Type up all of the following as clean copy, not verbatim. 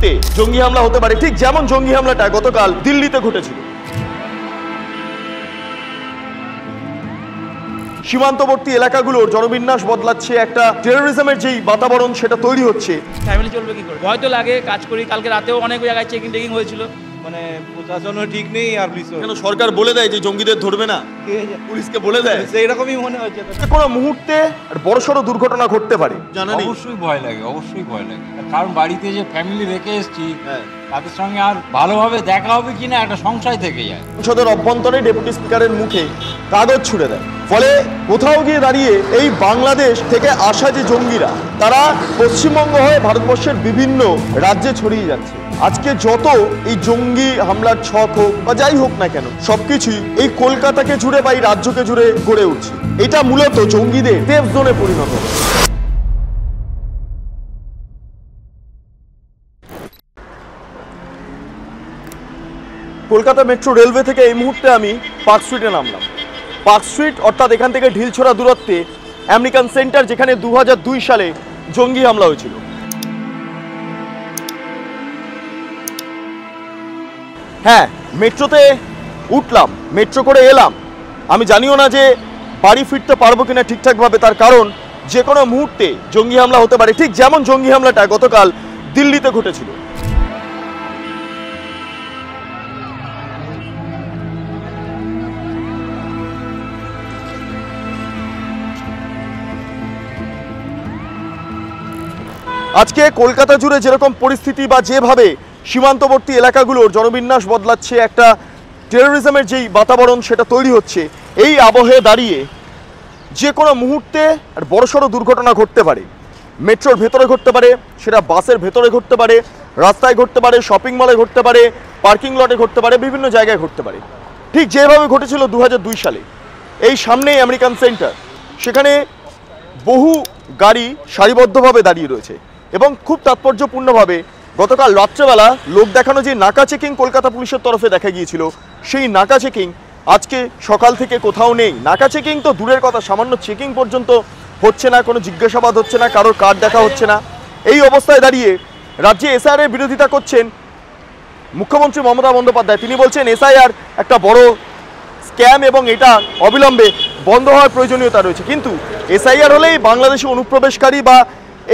মুহূর্তে জঙ্গি হামলা হতে পারে, ঠিক যেমন জঙ্গি হামলাটা গতকাল দিল্লিতে ঘটেছিল। সীমান্তবর্তী এলাকাগুলোর জনবিন্যাস বদলাচ্ছে, একটা টেরোরিজমের যেই বাতাবরণ সেটা তৈরি হচ্ছে। ফ্যামিলি চলবে কি করে? ভয় তো লাগে, কাজ করি। কালকে রাতেও অনেক জায়গায় চেকিং হয়েছিল। মানে প্রশাসনও ঠিক নেই আর পুলিশও। কেন সরকার বলে দেয় যে জঙ্গিদের ধরবে না, পুলিশকে বলে দেয়? সেই রকমই মনে হচ্ছে। কোনো মুহূর্তে বড়সড় দুর্ঘটনা ঘটতে পারে, জানা নেই। অবশ্যই ভয় লাগে, অবশ্যই ভয় লাগে, কারণ বাড়িতে যে ফ্যামিলি রেখে এসেছি তাদের সঙ্গে আর ভালোভাবে দেখা হবে কিনা একটা সংশয় থেকে যায়। সংসদের অভ্যন্তরে ডেপুটি স্পিকারের মুখে কাগজ ছুড়ে দেয়, ফলে কোথাও গিয়ে দাঁড়িয়ে এই বাংলাদেশ থেকে আসা যে জঙ্গিরা তারা পশ্চিমবঙ্গ হয়ে ভারতবর্ষের বিভিন্ন রাজ্যে ছড়িয়ে যাচ্ছে। আজকে যত এই জঙ্গি হামলার ছক হোক বা যাই হোক না কেন, সবকিছুই এই কলকাতাকে জুড়ে বা এই রাজ্যকে জুড়ে গড়ে উঠছে। এটা মূলত জঙ্গিদের সেফ জোনে পরিণত হবে। কলকাতা মেট্রো রেলওয়ে থেকে এই মুহূর্তে আমি পার্ক স্ট্রিটে নামলাম। পার্ক স্ট্রিট অর্থাৎ এখান থেকে ঢিলছোড়া দূরত্বে আমেরিকান সেন্টার, যেখানে 2002 সালে জঙ্গি হামলা হয়েছিল। হ্যাঁ, মেট্রোতে উঠলাম, মেট্রো করে এলাম। আমি জানিও না যে বাড়ি ফিরতে পারবো কিনা ঠিকঠাকভাবে, তার কারণ যে কোনো মুহূর্তে জঙ্গি হামলা হতে পারে, ঠিক যেমন জঙ্গি হামলাটা গতকাল দিল্লিতে ঘটেছিল। আজকে কলকাতা জুড়ে যেরকম পরিস্থিতি বা যেভাবে সীমান্তবর্তী এলাকাগুলোর জনবিন্যাস বদলাচ্ছে, একটা টেরোরিজমের যেই বাতাবরণ সেটা তৈরি হচ্ছে, এই আবহে দাঁড়িয়ে যে কোনো মুহূর্তে বড়সড় দুর্ঘটনা ঘটতে পারে। মেট্রোর ভেতরে ঘটতে পারে, সেটা বাসের ভেতরে ঘটতে পারে, রাস্তায় ঘটতে পারে, শপিং মলে ঘটতে পারে, পার্কিং লটে ঘটতে পারে, বিভিন্ন জায়গায় ঘটতে পারে। ঠিক যেভাবে ঘটেছিল 2002 সালে। এই সামনেই আমেরিকান সেন্টার, সেখানে বহু গাড়ি সারিবদ্ধভাবে দাঁড়িয়ে রয়েছে এবং খুব তাৎপর্যপূর্ণভাবে গতকাল রাত্রেবেলা লোক দেখানো যে নাকা চেকিং কলকাতা পুলিশের তরফে দেখা গিয়েছিল, সেই নাকা চেকিং আজকে সকাল থেকে কোথাও নেই। নাকা চেকিং তো দূরের কথা, সামান্য চেকিং পর্যন্ত হচ্ছে না, কোনো জিজ্ঞাসাবাদ হচ্ছে না, কারোর কার্ড দেখা হচ্ছে না। এই অবস্থায় দাঁড়িয়ে রাজ্যে এসআইআর এর বিরোধিতা করছেন মুখ্যমন্ত্রী মমতা বন্দ্যোপাধ্যায়। তিনি বলছেন এসআইআর একটা বড় স্ক্যাম এবং এটা অবিলম্বে বন্ধ হওয়ার প্রয়োজনীয়তা রয়েছে। কিন্তু এসআইআর হলেই বাংলাদেশে অনুপ্রবেশকারী বা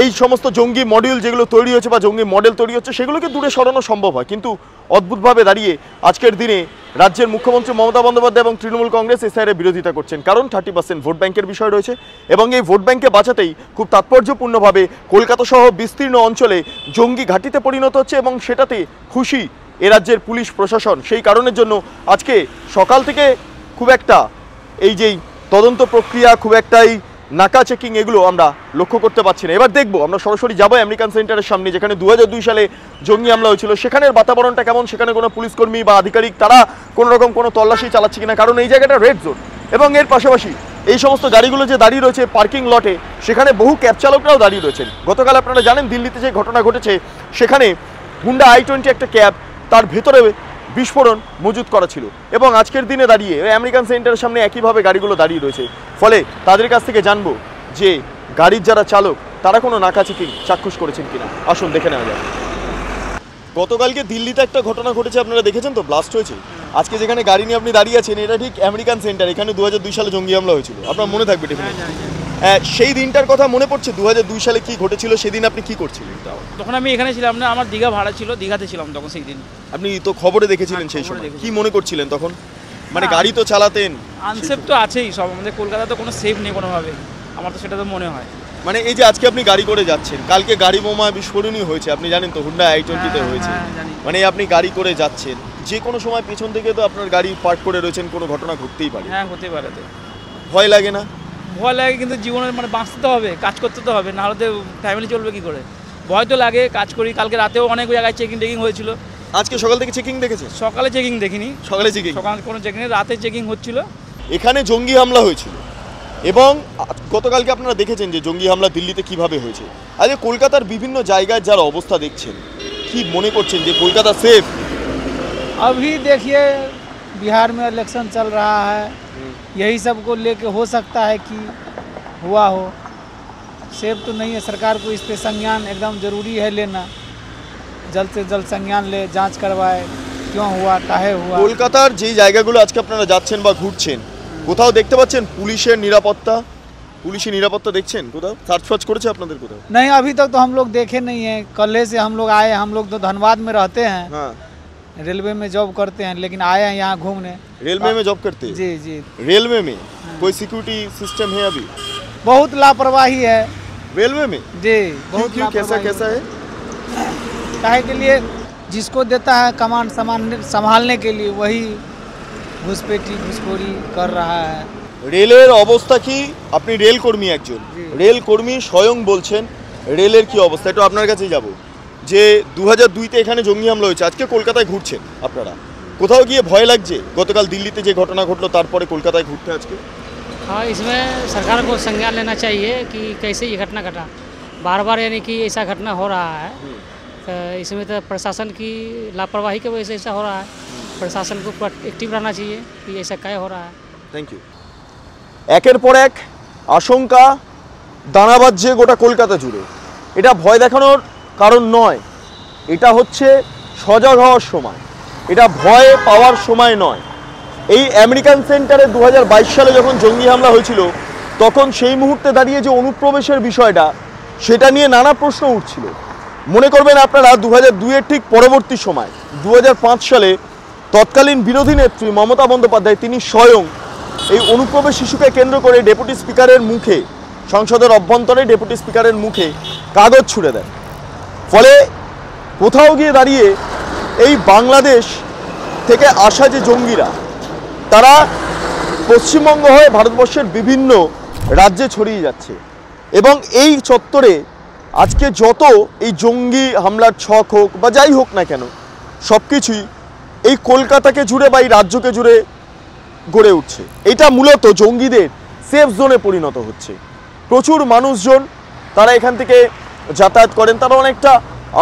এই সমস্ত জঙ্গি মডিউল যেগুলো তৈরি হচ্ছে বা জঙ্গি মডেল তৈরি হচ্ছে সেগুলোকে দূরে সরানো সম্ভব হয়। কিন্তু অদ্ভুতভাবে দাঁড়িয়ে আজকের দিনে রাজ্যের মুখ্যমন্ত্রী মমতা বন্দ্যোপাধ্যায় এবং তৃণমূল কংগ্রেস এসআইআর বিরোধিতা করছেন, কারণ 30% ভোট ব্যাংকের বিষয় রয়েছে এবং এই ভোট ব্যাংকে বাঁচাতেই খুব তাৎপর্যপূর্ণভাবে কলকাতা সহ বিস্তীর্ণ অঞ্চলে জঙ্গি ঘাঁটিতে পরিণত হচ্ছে এবং সেটাতে খুশি এ রাজ্যের পুলিশ প্রশাসন। সেই কারণের জন্য আজকে সকাল থেকে খুব একটা এই যেই তদন্ত প্রক্রিয়া, খুব একটাই নাকা চেকিং, এগুলো আমরা লক্ষ্য করতে পারছি না। এবার দেখবো, আমরা সরাসরি যাবো আমেরিকান সেন্টারের সামনে, যেখানে 2002 সালে জঙ্গি হামলা হয়েছিল। সেখানের বাতাবরণটা কেমন, সেখানে কোনো পুলিশকর্মী বা আধিকারিক তারা কোনো রকম কোনো তল্লাশি চালাচ্ছে কিনা, কারণ এই জায়গাটা রেড জোন। এবং এর পাশাপাশি এই সমস্ত গাড়িগুলো যে দাঁড়িয়ে রয়েছে পার্কিং লটে, সেখানে বহু ক্যাব চালকরাও দাঁড়িয়ে রয়েছেন। গতকাল আপনারা জানেন দিল্লিতে যে ঘটনা ঘটেছে, সেখানে হুন্ডা i20 একটা ক্যাব, তার ভেতরে বিস্ফোরণ মজুত করা ছিল এবং আজকের দিনে দাঁড়িয়ে আমেরিকান সেন্টারের সামনে একইভাবে গাড়িগুলো দাঁড়িয়ে রয়েছে। ফলে তাদের কাছ থেকে জানবো যে গাড়ির যারা চালক তারা কোনো নাকা চেকিং চাক্ষুষ করেছেন কিনা। আসুন দেখে নেওয়া যাক। গতকালকে দিল্লিতে একটা ঘটনা ঘটেছে, আপনারা দেখেছেন তো, ব্লাস্ট হয়েছে। আজকে যেখানে গাড়ি নিয়ে আপনি দাঁড়িয়ে আছেন, এটা ঠিক আমেরিকান সেন্টার, এখানে 2002 সালে জঙ্গি হামলা হয়েছিল। আপনার মনে থাকবে সেই দিনটার কথা মনে পড়ছে? 2002 সালে কি ঘটেছিল, সেদিন আপনি কি করছিলেন? তখন আমি এখানে ছিলাম না, আমার দীঘা ভাড়া ছিল, দীঘাতে ছিলাম তখন। সেই দিন আপনি তো খবরে দেখেছিলেন, সেই সময় কি মনে করছিলেন তখন? মানে গাড়ি তো চালাতেন, আনসেফ তো আছেই সব, আমাদের কলকাতা তো কোনো সেফ নেই কোনোভাবে, আমার তো সেটা তো মনে হয়। মানে এই যে আজকে আপনি গাড়ি করে যাচ্ছেন, কালকে গাড়ি বোমা বিস্ফোরণই হয়েছে, আপনি জানেন তো, হুন্ডা i20-তে হয়েছে। মানে আপনি গাড়ি করে যাচ্ছেন, যে কোনো সময় পেছন থেকে তো আপনার গাড়ি পার্ক করে রয়েছেন, কোনো ঘটনা ঘটতেই পারে। হ্যাঁ, হতে পারে। তো ভয় লাগে না? ভয় লাগে, কিন্তু জীবনের মানে বাঁচতে তো হবে, কাজ করতে তো হবে, নাহলে তো ফ্যামিলি চলবে কি করে? ভয় তো লাগে, কাজ করি। কালকে রাতেও অনেক জায়গায় চেকিং হয়েছিল। আজকে সকাল থেকে চেকিং দেখেছেন? সকালে চেকিং দেখিনি, সকালে চেকিং, সকালে কোনো চেকিং নেই, রাতে চেকিং হচ্ছিল। এখানে জঙ্গি হামলা হয়েছিল এবং গতকালকে আপনারা দেখেছেন যে জঙ্গি হামলা দিল্লিতে কিভাবে হয়েছে। আজকে কলকাতার বিভিন্ন জায়গায় যারা অবস্থা দেখছেন, কি মনে করছেন যে কলকাতা সেফ? अभी देखिए बिहार में इलेक्शन चल रहा है, यही सब को लेके हो सकता है कि हुआ हो। सेफ तो नहीं है, सरकार को इस पे संज्ञान एकदम ज़रूरी है लेना। जल्द से जल्द संज्ञान ले, जांच करवाए, क्यों हुआ, काहे हुआ। কলকাতার যেই জায়গাগুলো আজকে আপনারা যাচ্ছেন বা ঘুরছেন, কোথাও দেখতে পাচ্ছেন পুলিশের নিরাপত্তা, পুলিশি নিরাপত্তা দেখছেন কোথাও? সার্চ ফার্চ করেছে আপনাদের কোথাও? नहीं, अभी तक तो हम लोग देखे नहीं हैं। कल से हम लोग आए, हम लोग तो धनबाद में रहते हैं, हाँ, रेलवे में जॉब करते हैं, लेकिन आए हैं यहाँ घूमने। रेलवे में जॉब करते हैं? जी जी, रेलवे में कोई सिक्योरिटी सिस्टम है अभी बहुत लापरवाही है रेलवे में? जी, क्यों बहुत क्यों कैसा लापरवाही कैसा है? काहे के लिए जिसको देता है कमांड संभालने के लिए, वही घुसपैठी घुसखोरी कर रहा है। রেলের অবস্থা কি? আপনি রেল কর্মী একজন, রেল কর্মী স্বয়ং বলছেন রেলের কি অবস্থা। একটু আপনার কাছেই যাব, যে 2002-তে এখানে জঙ্গি হামলা হয়েছে, আজকে কলকাতায় ঘুরছেন আপনারা, কোথাও গিয়ে ভয় লাগছে? গতকাল দিল্লিতে যে ঘটনা ঘটলো তারপরে কলকাতায় ঘুরতে আজকে? हाँ, इसमें सरकार को संज्ञान लेना चाहिए कि कैसे ये घटना घटा, बार बार यानी कि ऐसा घटना हो रहा है। तो इसमें तो प्रशासन की लापरवाही की वजह से ऐसा हो रहा है। प्रशासन को पूरा एक्टिव रहना चाहिए कि ऐसा क्या हो रहा है। Thank you. একের পর এক আশঙ্কা দানা বাজছে গোটা কলকাতা জুড়ে। এটা ভয় দেখানোর কারণ নয়, এটা হচ্ছে সজাগ হওয়ার সময়, এটা ভয় পাওয়ার সময় নয়। এই আমেরিকান সেন্টারে 2022 সালে যখন জঙ্গি হামলা হয়েছিল, তখন সেই মুহূর্তে দাঁড়িয়ে যে অনুপ্রবেশের বিষয়টা, সেটা নিয়ে নানা প্রশ্ন উঠছিল। মনে করবেন আপনারা 2002-এর ঠিক পরবর্তী সময় 2005 সালে তৎকালীন বিরোধী নেত্রী মমতা বন্দ্যোপাধ্যায় তিনি স্বয়ং এই অনুপ্রবেশ শিশুকে কেন্দ্র করে ডেপুটি স্পিকারের মুখে, সংসদের অভ্যন্তরে ডেপুটি স্পিকারের মুখে কাগজ ছুড়ে দেন। ফলে কোথাও গিয়ে দাঁড়িয়ে এই বাংলাদেশ থেকে আসা যে জঙ্গিরা, তারা পশ্চিমবঙ্গ হয়ে ভারতবর্ষের বিভিন্ন রাজ্যে ছড়িয়ে যাচ্ছে। এবং এই চত্বরে আজকে যত এই জঙ্গি হামলার ছক হোক বা যাই হোক না কেন, সব কিছুই এই কলকাতাকে জুড়ে বা এই রাজ্যকে জুড়ে গড়ে উঠছে। এটা মূলত জঙ্গিদের সেফ জোনে পরিণত হচ্ছে। প্রচুর মানুষজন তারা এখান থেকে যাতায়াত করেন, তারা অনেকটা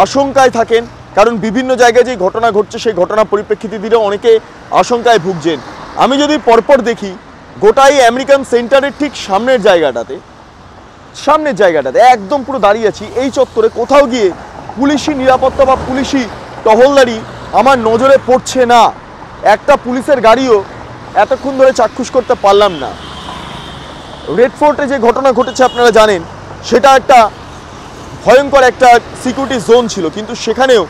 আশঙ্কায় থাকেন, কারণ বিভিন্ন জায়গায় যে ঘটনা ঘটছে সেই ঘটনা পরিপ্রেক্ষিতে দিলে অনেকে আশঙ্কায় ভুগছেন। আমি যদি পরপর দেখি, গোটাই আমেরিকান সেন্টারের ঠিক সামনের জায়গাটাতে একদম পুরো দাঁড়িয়ে আছি এই চত্বরে, কোথাও গিয়ে পুলিশি নিরাপত্তা বা পুলিশি টহলদারি আমার নজরে পড়ছে না। একটা পুলিশের গাড়িও এতক্ষণ ধরে চাক্ষুষ করতে পারলাম না। রেড ফোর্টে যে ঘটনা ঘটেছে আপনারা জানেন, সেটা একটা ভয়ঙ্কর একটা সিকিউরিটি জোন ছিল, কিন্তু সেখানেও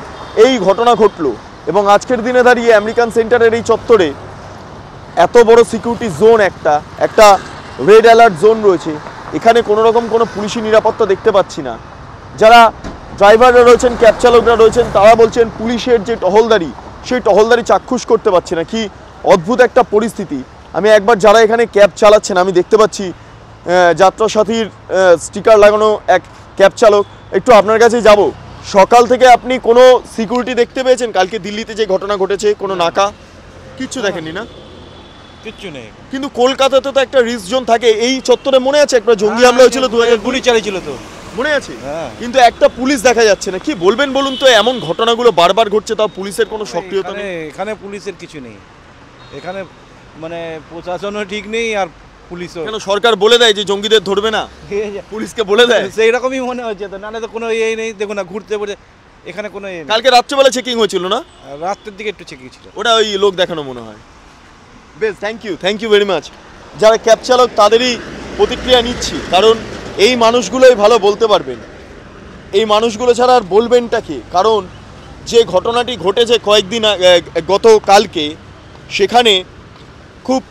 এই ঘটনা ঘটলো। এবং আজকের দিনে দাঁড়িয়ে আমেরিকান সেন্টারের এই চত্বরে এত বড় সিকিউরিটি জোন, একটা রেড অ্যালার্ট জোন রয়েছে, এখানে কোনো রকম কোনো পুলিশি নিরাপত্তা দেখতে পাচ্ছি না। যারা ড্রাইভাররা রয়েছেন, ক্যাব চালকরা রয়েছেন, তারা বলছেন পুলিশের যে টহলদারি, সেই টহলদারি চাক্ষুষ করতে পারছে না। কি অদ্ভুত একটা পরিস্থিতি। আমি একবার যারা এখানে ক্যাব চালাচ্ছেন, আমি দেখতে পাচ্ছি যাত্রাসাথীর স্টিকার লাগানো এক ক্যাব চালক। একটু আপনার কাছে যাব, সকাল থেকে আপনি কোনো সিকিউরিটি দেখতে পেয়েছেন? কালকে দিল্লিতে যে ঘটনা ঘটেছে, কোনো নাকা কিচ্ছু দেখেননি না? কিচ্ছু নেই। কিন্তু কলকাতাতে তো একটা রিস্ক জোন থাকে। এই চত্বরে মনে আছে একবার জঙ্গি হামলা হয়েছিল 2000 গুলি চালিয়েছিল তো, মনে আছে? হ্যাঁ। কিন্তু একটা পুলিশ দেখা যাচ্ছে না। কি বলবেন বলুন তো, এমন ঘটনাগুলো বারবার ঘটছে, তাও পুলিশের কোনো সক্রিয়তা নেই। এখানে পুলিশের কিছু নেই, এখানে মানে প্রশাসনও ঠিক নেই আর পুলিশও। কেন সরকার বলে দেয় যে জঙ্গিদের ধরবে না, পুলিশকে বলে দেয়? সেই রকমই মনে হচ্ছে তো, নাহলে তো কোনো ইয়ে নেই। দেখুন না, ঘুরতে পড়ে এখানে কোনো ইয়ে নেই। কালকে রাত্রেবেলা চেকিং হয়েছিল না? রাস্তার দিকে একটু চেকিং ছিল, ওটা ওই লোক দেখানো মনে হয়। বেশ, থ্যাংক ইউ ভেরি মাচ। যারা ক্যাব চালক তাদেরই প্রতিক্রিয়া নিচ্ছি, কারণ এই মানুষগুলোই ভালো বলতে পারবেন। এই মানুষগুলো ছাড়া আর বলবেনটা কি? কারণ যে ঘটনাটি ঘটেছে কয়েকদিন গতকালকে, সেখানে খুব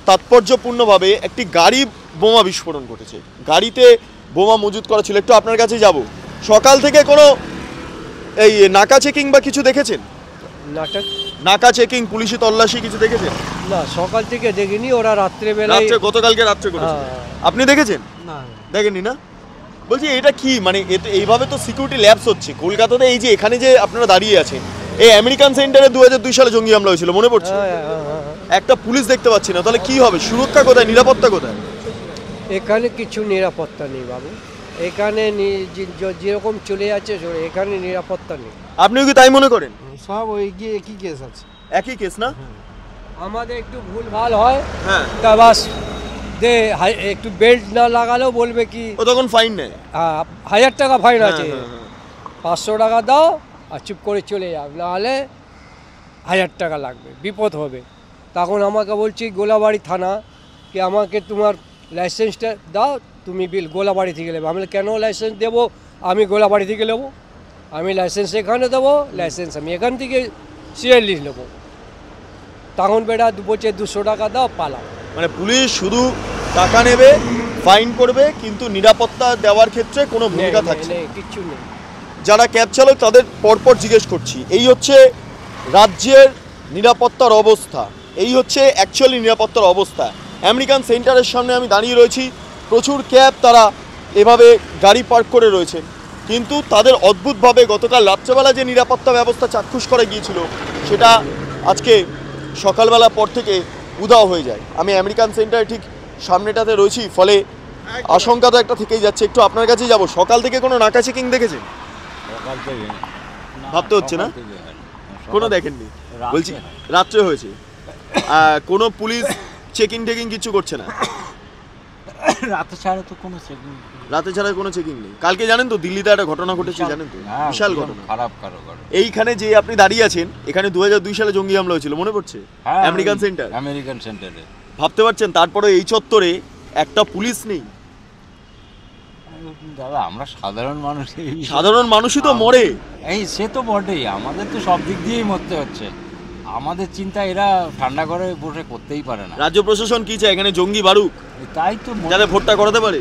তাৎপর্যপূর্ণভাবে একটি গাড়ি বোমা বিস্ফোরণ ঘটেছে। গাড়িতে বোমা মজুত করা ছিল। একটু আপনার কাছে যাব, সকাল থেকে কোনো এই নাকা চেকিং বা কিছু দেখেছেন? নাকা চেকিং, পুলিশি তল্লাশি কিছু দেখেছেন? না, সকাল থেকে দেখিনি, ওরা রাত্রেবেলা। গতকালকে রাত্রে করেছে। আপনি দেখেছেন? না, দেখেননি না? বলছি এটা কি মানে, এইভাবে তো সিকিউরিটি ল্যাপস হচ্ছে কলকাতাতে। এই যে এখানে যে আপনারা দাঁড়িয়ে আছেন, এই আমেরিকান সেন্টারে 2002 সালে জঙ্গি হামলা হয়েছিল, মনে পড়ছে? একটা পুলিশ দেখতে পাচ্ছি না, তাহলে কি হবে? সুরক্ষা কোথায়, নিরাপত্তা কোথায়? এখানে কিছু নিরাপত্তা নেই বাবু। এখানে যেরকম চলে যাচ্ছে, এখানে নিরাপত্তা নেই। আপনিও কি তাই মনে করেন? সব ওই গিয়ে একই কেস আছে, একই কেস না? আমাদের একটু ভুল ভাল হয়, হ্যাঁ, তা বাস দে একটু বেল্ট না লাগালেও বলবে কি ও তখন ফাইন নেয়। 1000 টাকা ফাইন আছে, 500 টাকা দাও আর চুপ করে চলে যাও, নাহলে 1000 টাকা লাগবে, বিপদ হবে। তখন আমাকে বলছি গোলাবাড়ি থানা কি আমাকে তোমার লাইসেন্সটা দাও, তুমি বিল গোলাবাড়ি থেকে নেবে। আমি কেন লাইসেন্স দেবো, আমি গোলাবাড়ি থেকে নেবো? আমি লাইসেন্স এখানে দেবো, লাইসেন্স আমি এখান থেকে সিরিয়ালি নেবো। তখন বেটা বলছে 200 টাকা দাও, পালাও। মানে পুলিশ শুধু টাকা নেবে, ফাইন করবে, কিন্তু নিরাপত্তা দেওয়ার ক্ষেত্রে কোনো ভূমিকা থাকছে না। কিচ্ছু নেই। যারা ক্যাব চালক তাদের পরপর জিজ্ঞেস করছি, এই হচ্ছে রাজ্যের নিরাপত্তার অবস্থা, এই হচ্ছে অ্যাকচুয়ালি নিরাপত্তার অবস্থা। আমেরিকান সেন্টারের সামনে আমি দাঁড়িয়ে রয়েছি, প্রচুর ক্যাব তারা এভাবে গাড়ি পার্ক করে রয়েছে, কিন্তু তাদের অদ্ভুতভাবে গতকাল রাত্রেবেলা যে নিরাপত্তা ব্যবস্থা চাক্ষুষ করে গিয়েছিল সেটা আজকে সকালবেলা পর থেকে উধাও হয়ে যায়। আমি আমেরিকান সেন্টারে ঠিক সামনেটাতে রয়েছি, ফলে আশঙ্কা তো একটা থেকেই যাচ্ছে। একটু আপনার কাছেই যাব, সকাল থেকে কোনো নাকা চেকিং দেখেছেন? সকাল থেকে ভাবতে হচ্ছে না, কোনো দেখেননি? বলছি রাত্রে হয়েছে, কোনো পুলিশ চেকিং টেকিং কিছু করছে না? রাতে ছাড়া তো কোনো চেকিং, রাতে ছাড়া কোনো চেকিং নেই। কালকে জানেন তো দিল্লিতে একটা ঘটনা ঘটেছে, জানেন তো? বিশাল ঘটনা, খারাপ কারো। এইখানে যে আপনি দাঁড়িয়ে আছেন, এখানে 2002 সালে জঙ্গি হামলা হয়েছিল, মনে পড়ছে? আমেরিকান সেন্টারে। ভাবতে পারছেন তারপরে এই চত্বরে একটা পুলিশ নেই? দাদা আমরা সাধারণ মানুষই তো মরে। এই সে তো বটেই, আমাদের তো সব দিক দিয়েই মরতে হচ্ছে। আমাদের চিন্তা এরা ঠান্ডা করে বসে করতেই পারে না। রাজ্য প্রশাসন কি চায়? এখানে জঙ্গি বাড়ুক, তাই তো, যাতে ভোটটা করাতে পারে।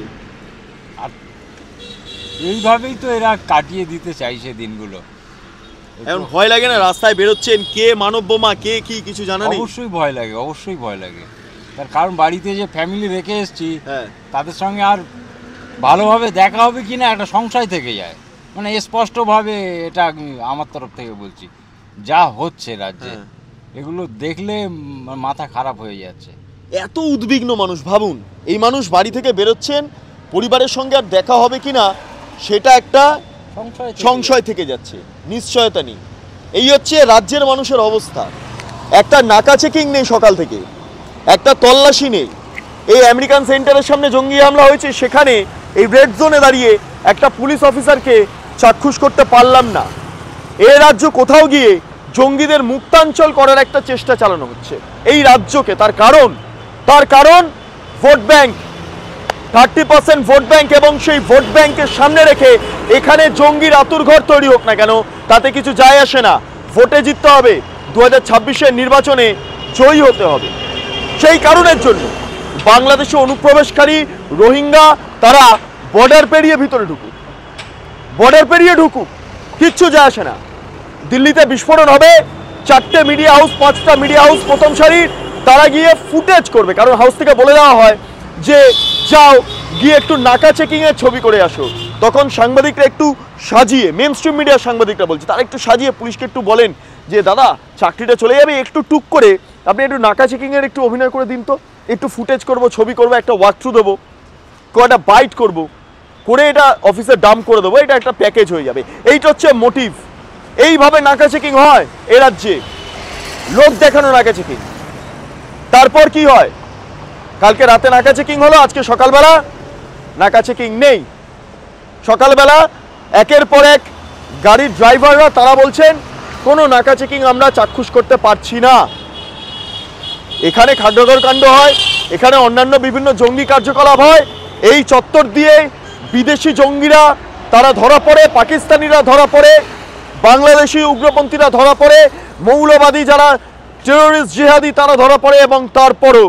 আর এইভাবেই তো এরা কাটিয়ে দিতে চাইছে দিনগুলো। এখন ভয় লাগে না? রাস্তায় বেরোচ্ছেন, কে মানব বোমা, কে কি কিছু জানা নেই? অবশ্যই ভয় লাগে, অবশ্যই ভয় লাগে। তার কারণ বাড়িতে যে ফ্যামিলি রেখে এসেছি, তাদের সঙ্গে আর ভালোভাবে দেখা হবে কিনা একটা সংশয় থেকে যায়। মানে স্পষ্টভাবে এটা আমার তরফ থেকে বলছি, যা হচ্ছে রাজ্যে এগুলো দেখলে মাথা খারাপ হয়ে যাচ্ছে। এত উদ্বিগ্ন মানুষ, ভাবুন এই মানুষ বাড়ি থেকে বেরোচ্ছেন, পরিবারের সঙ্গে আর দেখা হবে কিনা সেটা একটা সংশয় থেকে যাচ্ছে, নিশ্চয়তা নেই। এই হচ্ছে রাজ্যের মানুষের অবস্থা। একটা নাকা চেকিং নেই সকাল থেকে, একটা তল্লাশি নেই। এই আমেরিকান সেন্টারের সামনে জঙ্গি হামলা হয়েছে, সেখানে এই রেড জোনে দাঁড়িয়ে একটা পুলিশ অফিসারকে চাক্ষুষ করতে পারলাম না। এই রাজ্য কোথাও গিয়ে জঙ্গিদের মুক্তাঞ্চল করার একটা চেষ্টা চালানো হচ্ছে এই রাজ্যকে। তার কারণ ভোট ব্যাংক, 30% ভোট ব্যাংক, এবং সেই ভোট ব্যাংকের সামনে রেখে এখানে জঙ্গির আতুরঘর তৈরি হোক না কেন তাতে কিছু যায় আসে না। ভোটে জিততে হবে, 2026-এর নির্বাচনে জয়ী হতে হবে। সেই কারণের জন্য বাংলাদেশে অনুপ্রবেশকারী রোহিঙ্গা তারা বর্ডার পেরিয়ে ভিতরে ঢুকুক, কিচ্ছু যায় আসে না। দিল্লিতে বিস্ফোরণ হবে, 4টে মিডিয়া হাউস, 5টা মিডিয়া হাউস প্রথম সারির, তারা গিয়ে ফুটেজ করবে, কারণ হাউস থেকে বলে দেওয়া হয় যে যাও গিয়ে একটু নাকা চেকিংয়ের ছবি করে আসো। তখন সাংবাদিকরা একটু সাজিয়ে, মেন স্ট্রিম মিডিয়ার সাংবাদিকরা বলছে, তারা একটু সাজিয়ে পুলিশকে একটু বলেন যে দাদা চাকরিটা চলে যাবে, একটু টুক করে আপনি একটু নাকা চেকিংয়ের একটু অভিনয় করে দিন তো, একটু ফুটেজ করবো, ছবি করবো, একটা ওয়াক থ্রু দেবো, একটা বাইট করবো, করে এটা অফিসে ডাম্প করে দেবো, এটা একটা প্যাকেজ হয়ে যাবে। এইটা হচ্ছে মোটিভ। এইভাবে নাকা চেকিং হয় এ রাজ্যে, লোক দেখানো নাকা চেকিং। তারপর কি হয়? কালকে রাতে নাকা চেকিং হলো, আজকে সকালবেলা নাকা চেকিং নেই। সকালবেলা একের পর এক গাড়ির ড্রাইভাররা তারা বলছেন কোনো নাকা চেকিং আমরা চাক্ষুষ করতে পারছি না। এখানে খাদ্যঘর কাণ্ড হয়, এখানে অন্যান্য বিভিন্ন জঙ্গি কার্যকলাপ হয়, এই চত্বর দিয়ে বিদেশি জঙ্গিরা তারা ধরা পড়ে, পাকিস্তানিরা ধরা পড়ে, বাংলাদেশি উগ্রপন্থীরা ধরা পড়ে, মৌলবাদী যারা টেরোরিস্ট জিহাদি তারা ধরা পড়ে, এবং তারপরও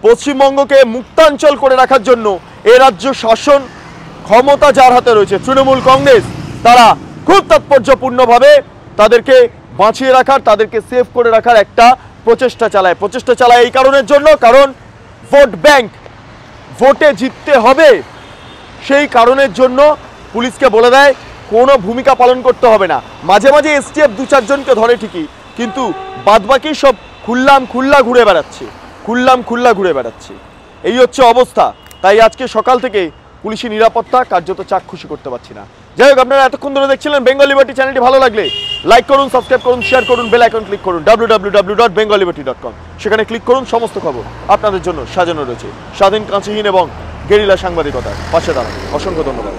পশ্চিমবঙ্গকে মুক্তাঞ্চল করে রাখার জন্য এ রাজ্য শাসন ক্ষমতা যার হাতে রয়েছে তৃণমূল কংগ্রেস, তারা খুব তাৎপর্যপূর্ণভাবে তাদেরকে বাঁচিয়ে রাখার, তাদেরকে সেভ করে রাখার একটা প্রচেষ্টা চালায় এই কারণের জন্য, কারণ ভোট ব্যাংক, ভোটে জিততে হবে। সেই কারণের জন্য পুলিশকে বলে দেয় কোনো ভূমিকা পালন করতে হবে না। মাঝে মাঝে এসটিএফ 2-4 জনকে ধরে ঠিকই, কিন্তু বাদবাকি সব খুল্লা ঘুরে বেড়াচ্ছে। এই হচ্ছে অবস্থা। তাই আজকে সকাল থেকে পুলিশি নিরাপত্তা কার্যত চাক্ষুষী করতে পারছি না। যাই হোক, আপনারা এতক্ষণ ধরে দেখছিলেন বেঙ্গল লিবার্টি। চ্যানেলটি ভালো লাগলে লাইক করুন, সাবস্ক্রাইব করুন, শেয়ার করুন, বেল আইকন ক্লিক করুন, www.bengalliberty.com, সেখানে ক্লিক করুন। সমস্ত খবর আপনাদের জন্য সাজানো রয়েছে। স্বাধীন, কাঁচিহীন এবং গেরিলা সাংবাদিকতার পাশে দাঁড়ান। অসংখ্য ধন্যবাদ।